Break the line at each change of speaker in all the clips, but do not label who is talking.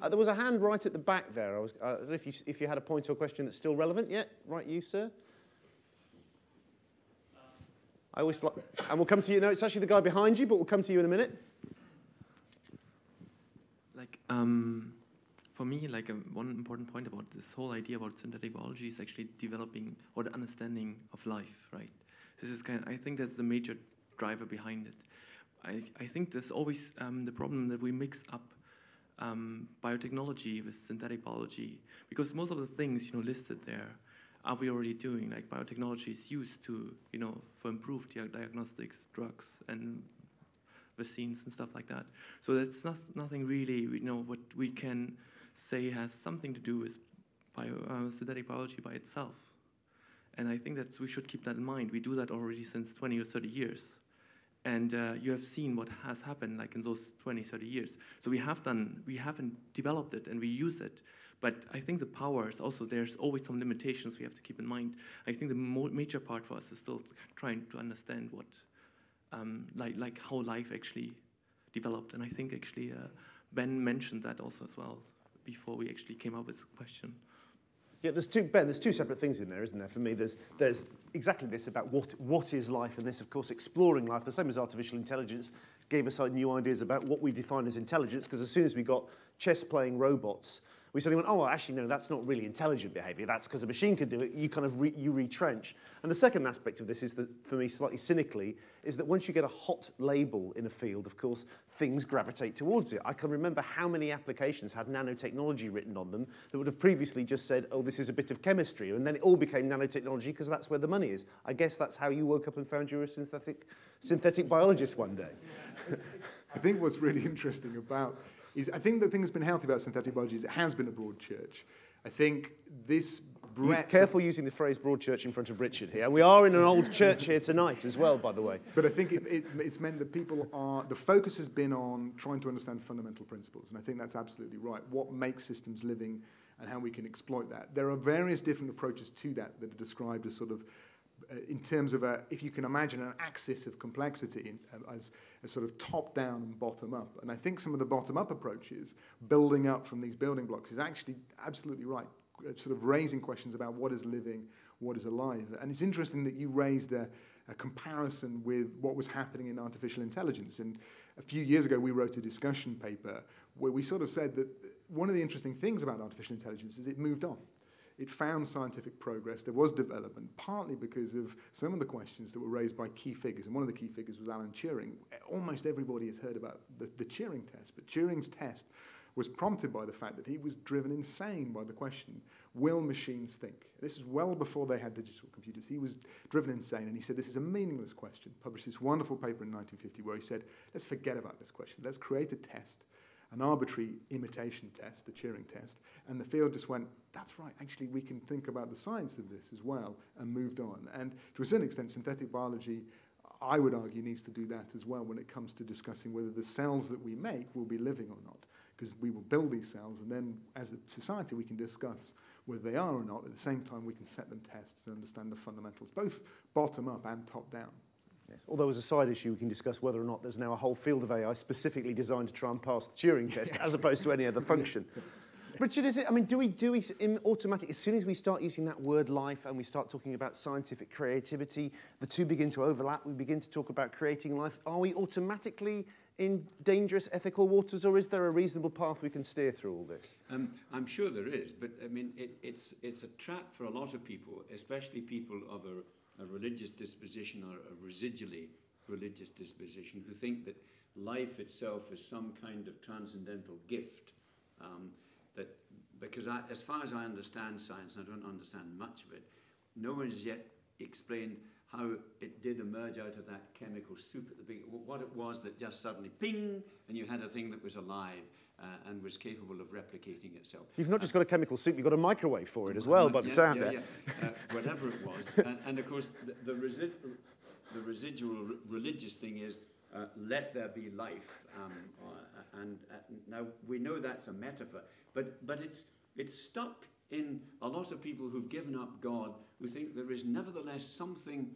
There was a hand right at the back there. I don't know if you had a point or question that's still relevant yet. Right, you, sir? I always and we'll come to you. No, it's actually the guy behind you, but we'll come to you in a minute.
Like, for me, like one important point about this whole idea about synthetic biology is actually developing or the understanding of life, right? This is I think that's the major driver behind it. I think there's always the problem that we mix up biotechnology with synthetic biology, because most of the things listed there are we already doing. Like biotechnology is used to for improved diagnostics, drugs, and vaccines and stuff like that. So that's nothing really what we can say has something to do with synthetic biology by itself. And I think that we should keep that in mind. We do that already since 20 or 30 years. And you have seen what has happened like in those 20, 30 years. So we haven't developed it and we use it. But I think the power is also, there's always some limitations we have to keep in mind. I think the major part for us is still trying to understand what, like how life actually developed. And I think actually Ben mentioned that also as well before we actually came up with the question.
Yeah, there's two separate things in there, isn't there? For me, there's exactly this about what is life, and this, of course, exploring life, the same as artificial intelligence, gave us new ideas about what we define as intelligence, because as soon as we got chess-playing robots, we suddenly went, oh, actually, no, that's not really intelligent behavior. That's because a machine can do it. You kind of you retrench. And the second aspect of this is that, for me, slightly cynically, is that once you get a hot label in a field, of course, things gravitate towards it. I can remember how many applications had nanotechnology written on them that would have previously just said, oh, this is a bit of chemistry. And then it all became nanotechnology because that's where the money is. I guess that's how you woke up and found you were a synthetic biologist one day.
I think what's really interesting about I think the thing that's been healthy about synthetic biology is it has been a broad church. I think this breadth...
Careful using the phrase broad church in front of Richard here. We are in an old church here tonight as well, by the way.
But I think it's meant that people are... The focus has been on trying to understand fundamental principles, and I think that's absolutely right. What makes systems living and how we can exploit that. There are various different approaches to that are described as sort of in terms of if you can imagine an axis of complexity as sort of top-down and bottom-up. And I think some of the bottom-up approaches, building up from these building blocks, is actually absolutely right, sort of raising questions about what is living, what is alive. And it's interesting that you raised a comparison with what was happening in artificial intelligence. And a few years ago, we wrote a discussion paper where we sort of said that one of the interesting things about artificial intelligence is it moved on. It found scientific progress. There was development, partly because of some of the questions that were raised by key figures. And one of the key figures was Alan Turing. Almost everybody has heard about the Turing test, but Turing's test was prompted by the fact that he was driven insane by the question, will machines think? This is well before they had digital computers. He was driven insane, and he said, this is a meaningless question. Published this wonderful paper in 1950 where he said, let's forget about this question. Let's create a test, an arbitrary imitation test, the Turing test, and the field just went, that's right, actually we can think about the science of this as well, and moved on. And to a certain extent, synthetic biology, I would argue, needs to do that as well when it comes to discussing whether the cells that we make will be living or not, because we will build these cells, and then as a society we can discuss whether they are or not. At the same time, we can set them tests and understand the fundamentals, both bottom-up and top-down.
Yes. Although as a side issue, we can discuss whether or not there's now a whole field of AI specifically designed to try and pass the Turing test, yes, as opposed to any other function. Richard, is it? I mean, do we automatically, as soon as we start using that word life and we start talking about scientific creativity, the two begin to overlap. We begin to talk about creating life. Are we automatically in dangerous ethical waters, or is there a reasonable path we can steer through all this?
I'm sure there is, but I mean, it's a trap for a lot of people, especially people of a religious disposition or a residually religious disposition, who think that life itself is some kind of transcendental gift. Because as far as I understand science, and I don't understand much of it, no one has yet explained how it did emerge out of that chemical soup at the beginning, what it was that just suddenly, ping, and you had a thing that was alive and was capable of replicating itself. You've
not just got a chemical soup, you've got a microwave for it as well, by the sound there.
Whatever it was. And of course, the residual religious thing is, let there be life. And now we know that's a metaphor, but it's stuck in a lot of people who've given up God, who think there is nevertheless something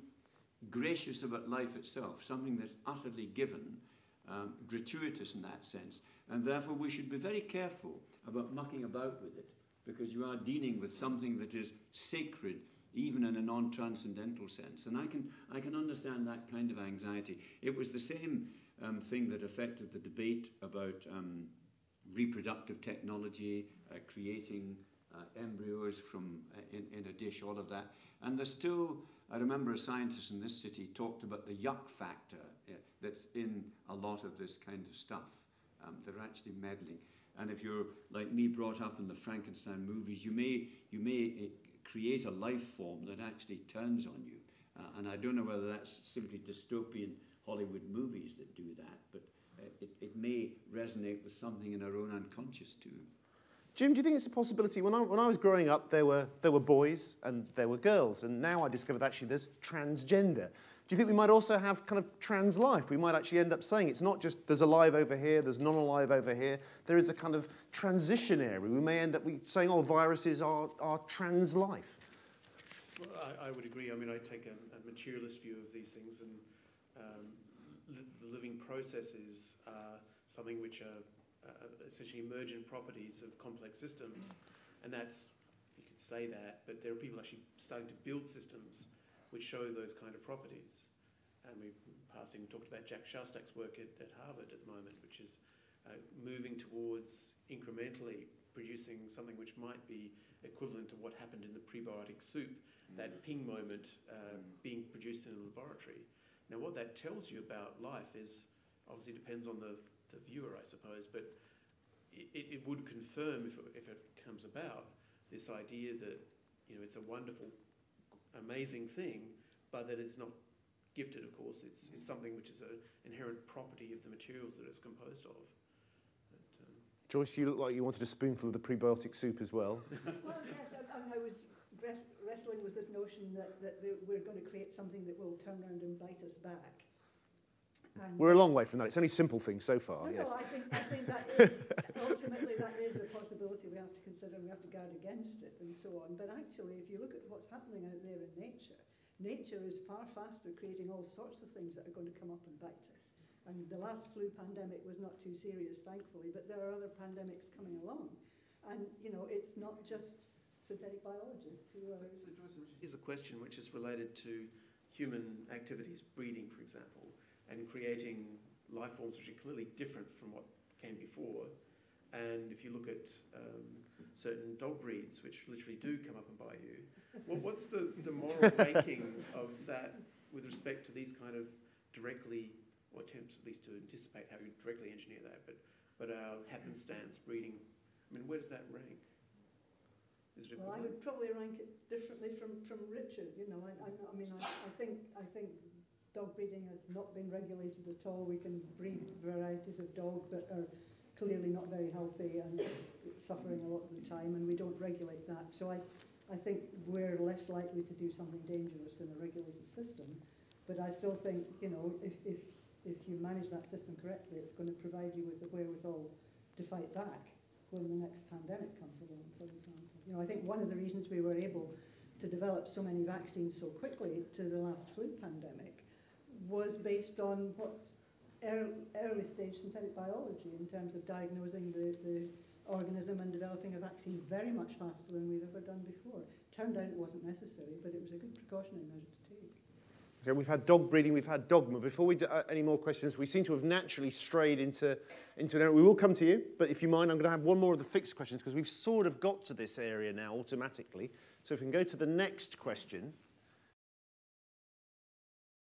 gracious about life itself, something that's utterly given, gratuitous in that sense. And therefore we should be very careful about mucking about with it, because you are dealing with something that is sacred, even in a non-transcendental sense. And I can understand that kind of anxiety. It was the same thing that affected the debate about reproductive technology, creating embryos from in a dish, all of that. And there's still, I remember a scientist in this city talked about the yuck factor that's in a lot of this kind of stuff. They're actually meddling. And if you're, like me, brought up in the Frankenstein movies, you may create a life form that actually turns on you. And I don't know whether that's simply dystopian Hollywood movies that do that, but it may resonate with something in our own unconscious too.
Jim, do you think it's a possibility? When I was growing up, there were boys and there were girls, and now I discovered actually there's transgender. Do you think we might also have kind of trans life? We might actually end up saying it's not just there's alive over here, there's non-alive over here. There is a kind of transition area. We may end up saying, oh, viruses are trans life.
Well, I would agree. I mean, I take a materialist view of these things, and the living processes are something which are essentially emergent properties of complex systems, and that's, you could say that, but there are people actually starting to build systems which show those kind of properties. And we talked about Jack Szostak's work at Harvard at the moment, which is moving towards incrementally producing something which might be equivalent to what happened in the prebiotic soup, that ping moment being produced in a laboratory. Now, what that tells you about life is, obviously depends on the viewer, I suppose, but it would confirm, if it comes about, this idea that, you know, it's a wonderful, amazing thing, but that it's not gifted, of course. It's something which is an inherent property of the materials that it's composed of. But,
Joyce, you look like you wanted a spoonful of the prebiotic soup as well.
Well, yes, I was wrestling with this notion that we're going to create something that will turn around and bite us back. And
We're a long way from that. It's only simple things so far, yes.
No, I think that is, ultimately that is a possibility we have to consider and we have to guard against it and so on. But actually, if you look at what's happening out there in nature, nature is far faster creating all sorts of things that are going to come up and bite us. And the last flu pandemic was not too serious, thankfully, but there are other pandemics coming along. And, you know, it's not just synthetic biologists who are...
So Joyce, here's a question which is related to human activities, breeding, for example, and creating life forms which are clearly different from what came before. And if you look at certain dog breeds, which literally do come up and bite you, well, what's the moral ranking of that with respect to these kind of directly, or attempts at least to anticipate how you directly engineer that, but our happenstance breeding, I mean, where does that rank? Is it
well, I would probably rank it differently from Richard. You know, I think dog breeding has not been regulated at all. We can breed varieties of dog that are clearly not very healthy and suffering a lot of the time, and we don't regulate that. So I think we're less likely to do something dangerous in a regulated system. But I still think, you know, if you manage that system correctly, it's going to provide you with the wherewithal to fight back when the next pandemic comes along, for example. You know, I think one of the reasons we were able to develop so many vaccines so quickly to the last flu pandemic was based on what's early stage synthetic biology in terms of diagnosing the organism and developing a vaccine very much faster than we've ever done before. Turned out it wasn't necessary, but it was a good precautionary measure to take.
Okay, we've had dog breeding, we've had dogma. Before we do any more questions, we seem to have naturally strayed into an area. We will come to you, but if you mind, I'm going to have one more of the fixed questions because we've sort of got to this area now automatically. So if we can go to the next question.